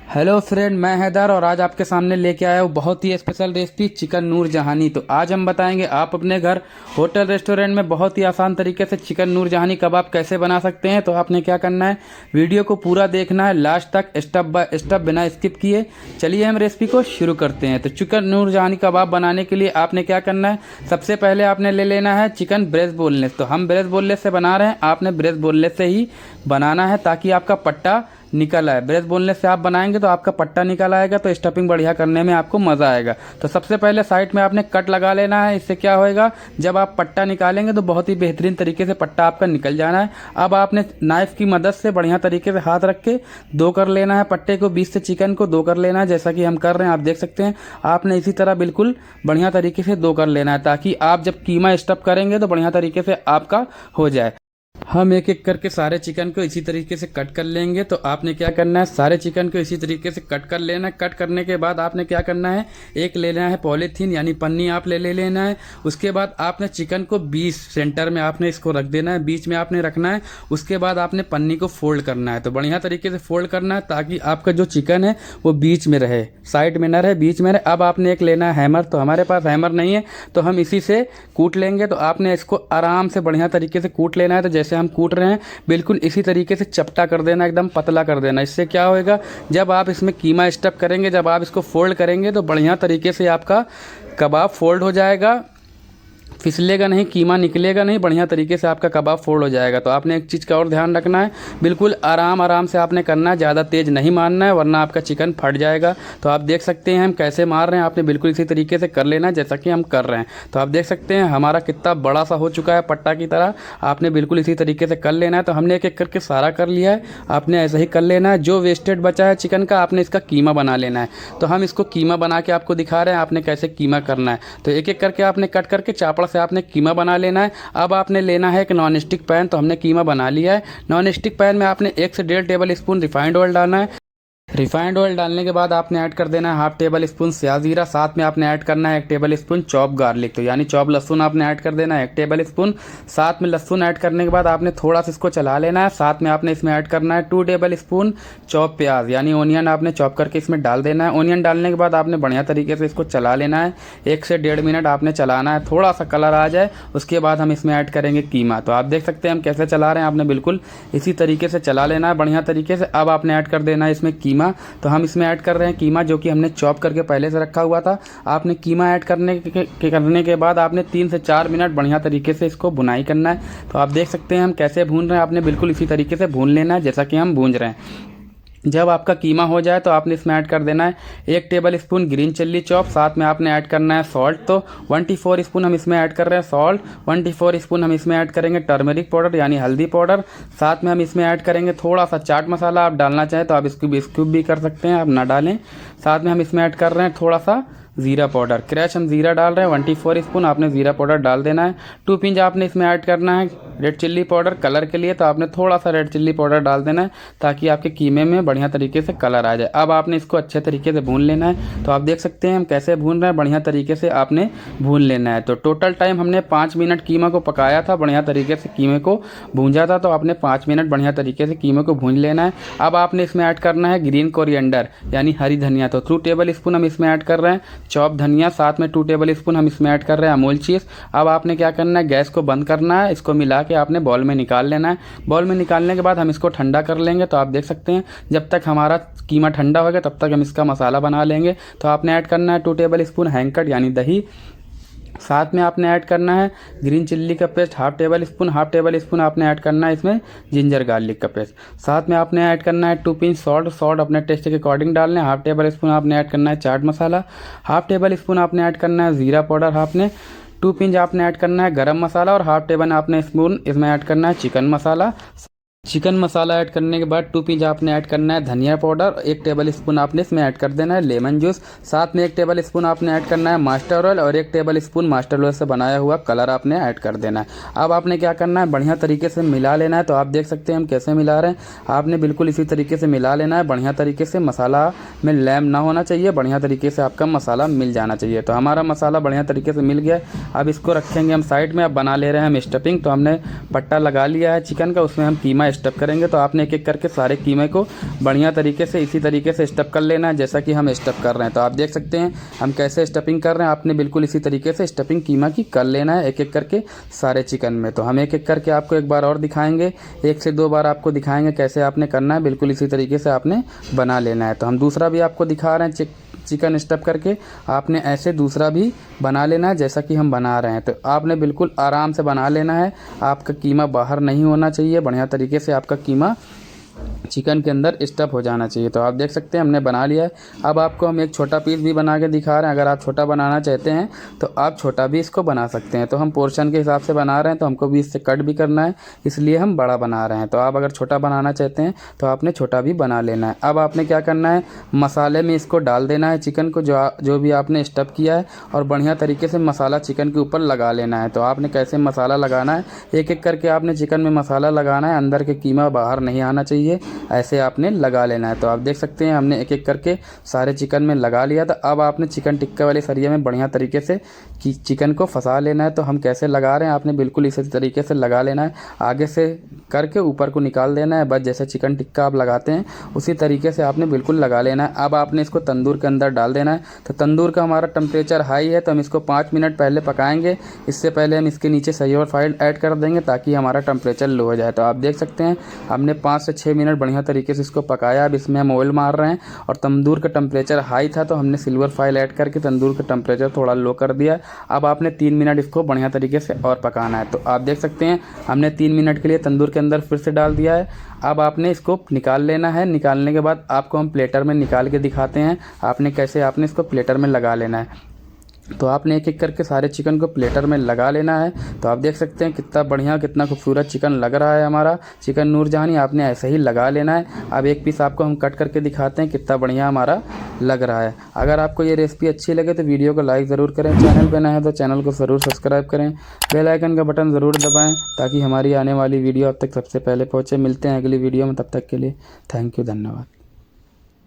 Hello friend, मैं हैदर और आज आपके सामने लेके आया हूँ बहुत ही स्पेशल रेसिपी चिकन नूर जहानी। तो आज हम बताएंगे आप अपने घर होटल रेस्टोरेंट में बहुत ही आसान तरीके से चिकन नूर जहानी कबाब कैसे बना सकते हैं। तो आपने क्या करना है, वीडियो को पूरा देखना है लास्ट तक स्टेप बाय स्टेप बिना स्किप किए। चलिए हम रेसिपी को शुरू करते हैं। तो चिकन नूर जहानी कबाब बनाने के लिए आपने क्या करना है, सबसे पहले आपने ले लेना है चिकन ब्रेस्ट बोनलेस। तो हम ब्रेस्ट बोनलेस से बना रहे हैं, आपने ब्रेस्ट बोनलेस से ही बनाना है ताकि आपका पट्टा निकल आए। ब्रेस्ट बोनलेस से आप बनाएंगे तो आपका पट्टा निकल आएगा, तो स्टफिंग बढ़िया करने में आपको मज़ा आएगा। तो सबसे पहले साइड में आपने कट लगा लेना है। इससे क्या होएगा, जब आप पट्टा निकालेंगे तो बहुत ही बेहतरीन तरीके से पट्टा आपका निकल जाना है। अब आपने नाइफ की मदद से बढ़िया तरीके से हाथ रख के दो कर लेना है पट्टे को, बीच से चिकन को दो कर लेना है जैसा कि हम कर रहे हैं। आप देख सकते हैं आपने इसी तरह बिल्कुल बढ़िया तरीके से दो कर लेना है ताकि आप जब कीमा स्टफ करेंगे तो बढ़िया तरीके से आपका हो जाए। हम एक एक करके सारे चिकन को इसी तरीके से कट कर लेंगे। तो आपने क्या करना है, सारे चिकन को इसी तरीके से कट कर लेना है। कट करने के बाद आपने क्या करना है, एक लेना है पॉलीथीन यानी पन्नी आप ले लेना है। उसके बाद आपने चिकन को बीच सेंटर में आपने इसको रख देना है, बीच में आपने रखना है। उसके बाद आपने पन्नी को फोल्ड करना है। तो बढ़िया तरीके से फोल्ड करना है ताकि आपका जो चिकन है वो बीच में रहे, साइड में न रहे, बीच में रहे। अब आपने एक लेना है हैमर। तो हमारे पास हैमर नहीं है तो हम इसी से कूट लेंगे। तो आपने इसको आराम से बढ़िया तरीके से कूट लेना है। तो जैसे हम कूट रहे हैं बिल्कुल इसी तरीके से चपटा कर देना, एकदम पतला कर देना। इससे क्या होएगा, जब आप इसमें कीमा स्टफ करेंगे, जब आप इसको फोल्ड करेंगे तो बढ़िया तरीके से आपका कबाब फोल्ड हो जाएगा, फिसलेगा नहीं, कीमा निकलेगा नहीं, बढ़िया तरीके से आपका कबाब फोल्ड हो जाएगा। तो आपने एक चीज़ का और ध्यान रखना है, बिल्कुल आराम आराम से आपने करना है, ज़्यादा तेज़ नहीं मारना है वरना आपका चिकन फट जाएगा। तो आप देख सकते हैं हम कैसे मार रहे हैं, आपने बिल्कुल इसी तरीके से कर लेना है जैसा कि हम कर रहे हैं। तो आप देख सकते हैं हमारा कितना बड़ा सा हो चुका है पट्टा की तरह, आपने बिल्कुल इसी तरीके से कर लेना है। तो हमने एक एक करके सारा कर लिया है, आपने ऐसा ही कर लेना है। जो वेस्टेड बचा है चिकन का आपने इसका कीमा बना लेना है। तो हम इसको कीमा बना के आपको दिखा रहे हैं आपने कैसे कीमा करना है। तो एक एक करके आपने कट करके चापड़ से आपने कीमा बना लेना है। अब आपने लेना है एक नॉन स्टिक पैन। तो हमने कीमा बना लिया है। नॉन स्टिक पैन में आपने 1 से 1.5 टेबल स्पून रिफाइंड ऑयल डालना है। रिफाइंड ऑयल डालने के बाद आपने ऐड कर देना है 1/2 टेबल स्पून स्याह जीरा, साथ में आपने ऐड करना है 1 टेबल स्पून चॉप गार्लिक। तो यानी चॉप लहसुन आपने ऐड कर देना है 1 टेबल स्पून। साथ में लहसुन ऐड करने के बाद आपने थोड़ा सा इसको चला लेना है। साथ में आपने इसमें ऐड करना है 2 टेबल स्पून चॉप प्याज यानी ओनियन आपने चॉप करके इसमें डाल देना है। ओनियन डालने के बाद आपने बढ़िया तरीके से इसको चला लेना है, 1 से 1.5 मिनट आपने चलाना है, थोड़ा सा कलर आ जाए उसके बाद हम इसमें ऐड करेंगे कीमा। तो आप देख सकते हैं हम कैसे चला रहे हैं, आपने बिल्कुल इसी तरीके से चला लेना है बढ़िया तरीके से। अब आपने ऐड कर देना है इसमें कीमा। तो हम इसमें ऐड कर रहे हैं कीमा जो कि हमने चॉप करके पहले से रखा हुआ था। आपने कीमा ऐड करने के बाद आपने 3 से 4 मिनट बढ़िया तरीके से इसको भुनाई करना है। तो आप देख सकते हैं हम कैसे भून रहे हैं, आपने बिल्कुल इसी तरीके से भून लेना है जैसा कि हम भून रहे हैं। जब आपका कीमा हो जाए तो आपने इसमें ऐड कर देना है 1 table spoon green chilli chop, साथ में आपने ऐड करना है सॉल्ट। तो 24 स्पून हम इसमें ऐड कर रहे हैं सॉल्ट, 24 स्पून हम इसमें ऐड करेंगे टर्मरिक पाउडर यानी हल्दी पाउडर। साथ में हम इसमें ऐड करेंगे थोड़ा सा चाट मसाला, आप डालना चाहें तो आप इसको स्कूप भी कर सकते हैं, आप ना डालें। साथ में हम इसमें ऐड कर रहे हैं थोड़ा सा ज़ीरा पाउडर, क्रैश हम ज़ीरा डाल रहे हैं 24 स्पून आपने ज़ीरा पाउडर डाल देना है। 2 पिंच आपने इसमें ऐड करना है रेड चिल्ली पाउडर कलर के लिए, तो आपने थोड़ा सा रेड चिल्ली पाउडर डाल देना है ताकि आपके कीमे में बढ़िया तरीके से कलर आ जाए। अब आपने इसको अच्छे तरीके से भून लेना है। तो आप देख सकते हैं हम कैसे भून रहे हैं, बढ़िया तरीके से आपने भून लेना है। तो टोटल टाइम हमने 5 मिनट कीमा को पकाया था, बढ़िया तरीके से कीमे को भूंजा था। तो आपने 5 मिनट बढ़िया तरीके से कीमे को भून लेना है। अब आपने इसमें ऐड करना है ग्रीन कोरिएंडर यानी हरी धनिया। तो 2 टेबल स्पून हम इसमें ऐड कर रहे हैं चॉप धनिया, साथ में 2 टेबल स्पून हम इसमें ऐड कर रहे हैं अमूल चीज़। अब आपने क्या करना है, गैस को बंद करना है, इसको मिला के आपने बॉल में निकाल लेना है। बॉल में निकालने के बाद हम इसको ठंडा कर लेंगे। तो आप देख सकते हैं जब तक हमारा कीमा ठंडा होगा तब तक हम इसका मसाला बना लेंगे। तो आपने ऐड करना है 2 टेबल स्पून हैंकट यानी दही, साथ में आपने ऐड करना है ग्रीन चिल्ली का पेस्ट 1/2 टेबल स्पून आपने ऐड करना है इसमें जिंजर गार्लिक का पेस्ट। साथ में आपने ऐड करना है 2 पिंच सॉल्ट अपने टेस्ट के अकॉर्डिंग डालना है। 1/2 टेबल स्पून आपने ऐड करना है चाट मसाला, 1/2 टेबल स्पून आपने ऐड करना है ज़ीरा पाउडर, आपने 2 पिंच आपने ऐड करना है गरम मसाला और 1/2 टेबल आपने स्पून इसमें ऐड करना है चिकन मसाला। चिकन मसाला ऐड करने के बाद 2 पिंच आपने ऐड करना है धनिया पाउडर, 1 टेबल स्पून आपने इसमें ऐड कर देना है लेमन जूस, साथ में 1 टेबल स्पून आपने ऐड करना है मास्टर ऑयल और 1 टेबल स्पून मास्टर ऑयल से बनाया हुआ कलर आपने ऐड कर देना है। अब आपने क्या करना है, बढ़िया तरीके से मिला लेना है। तो आप देख सकते हैं हम कैसे मिला रहे हैं, आपने बिल्कुल इसी तरीके से मिला लेना है बढ़िया तरीके से। मसाला में लैम ना होना चाहिए, बढ़िया तरीके से आपका मसाला मिल जाना चाहिए। तो हमारा मसाला बढ़िया तरीके से मिल गया। अब इसको रखेंगे हम साइड में। अब बना ले रहे हैं हम स्टफिंग। तो हमने पट्टा लगा लिया है चिकन का, उसमें हम कीमा कीमा स्टफ़ करेंगे। तो आपने एक एक करके सारे कीमे को बढ़िया तरीके से इसी तरीके से स्टफ़ कर लेना है जैसा कि हम स्टफ़ कर रहे हैं। तो आप देख सकते हैं हम कैसे स्टफिंग कर रहे हैं। आपने बिल्कुल इसी तरीके से स्टफिंग कीमा की कर लेना है एक एक करके सारे चिकन में। तो हम एक एक करके आपको एक बार और दिखाएंगे, 1 से 2 बार आपको दिखाएंगे कैसे आपने करना है। बिल्कुल इसी तरीके से आपने बना लेना है। तो हम दूसरा भी आपको दिखा रहे हैं चिकन स्टफ़ करके, आपने ऐसे दूसरा भी बना लेना है जैसा कि हम बना रहे हैं। तो आपने बिल्कुल आराम से बना लेना है, आपका कीमा बाहर नहीं होना चाहिए, बढ़िया तरीके से आपका कीमा चिकन के अंदर स्टफ़ हो जाना चाहिए। तो आप देख सकते हैं हमने बना लिया है। अब आपको हम एक छोटा पीस भी बना के दिखा रहे हैं। अगर आप छोटा बनाना चाहते हैं तो आप छोटा भी इसको बना सकते हैं। तो हम पोर्शन के हिसाब से बना रहे हैं तो हमको भी इससे कट भी करना है, इसलिए हम बड़ा बना रहे हैं। तो आप अगर छोटा बनाना चाहते हैं तो आपने छोटा भी बना लेना है। अब आपने क्या करना है, मसाले में इसको डाल देना है चिकन को जो भी आपने स्टफ़ किया है, और बढ़िया तरीके से मसाला चिकन के ऊपर लगा लेना है। तो आपने कैसे मसाला लगाना है, एक एक करके आपने चिकन में मसाला लगाना है, अंदर के कीमा बाहर नहीं आना चाहिए, ऐसे आपने लगा लेना है। तो आप देख सकते हैं हमने एक एक करके सारे चिकन में लगा लिया था। अब आपने चिकन टिक्का वाले सरिये में बढ़िया तरीके से चिकन को फंसा लेना है। तो हम कैसे लगा रहे हैं, आपने बिल्कुल इसी तरीके से लगा लेना है, आगे से करके ऊपर को निकाल देना है। बस जैसे चिकन टिक्का आप लगाते हैं उसी तरीके से आपने बिल्कुल लगा लेना है। अब आपने इसको तंदूर के अंदर डाल देना है। तो तंदूर का हमारा टेम्परेचर हाई है तो हम इसको 5 मिनट पहले पकाएंगे। इससे पहले हम इसके नीचे सिल्वर फॉइल ऐड कर देंगे ताकि हमारा टेम्परेचर लो हो जाए। तो आप देख सकते हैं हमने 5 से 6 मिनट बढ़िया तरीके से इसको पकाया। अब इसमें हम ऑयल मार रहे हैं और तंदूर का टेम्परेचर हाई था तो हमने सिल्वर फॉइल ऐड करके तंदूर का टेम्परेचर थोड़ा लो कर दिया। अब आपने 3 मिनट इसको बढ़िया तरीके से और पकाना है। तो आप देख सकते हैं हमने 3 मिनट के लिए तंदूर के अंदर फिर से डाल दिया है। अब आपने इसको निकाल लेना है। निकालने के बाद आपको हम प्लेटर में निकाल के दिखाते हैं आपने कैसे आपने इसको प्लेटर में लगा लेना है। तो आपने एक एक करके सारे चिकन को प्लेटर में लगा लेना है। तो आप देख सकते हैं कितना बढ़िया कितना खूबसूरत चिकन लग रहा है हमारा चिकन नूरजहानी, आपने ऐसे ही लगा लेना है। अब एक पीस आपको हम कट करके दिखाते हैं कितना बढ़िया हमारा लग रहा है। अगर आपको ये रेसिपी अच्छी लगे तो वीडियो को लाइक ज़रूर करें, चैनल पर नए हैं तो चैनल को ज़रूर सब्सक्राइब करें, बेल आइकन का बटन ज़रूर दबाएँ ताकि हमारी आने वाली वीडियो अब तक सबसे पहले पहुँचे। मिलते हैं अगली वीडियो में, तब तक के लिए थैंक यू, धन्यवाद।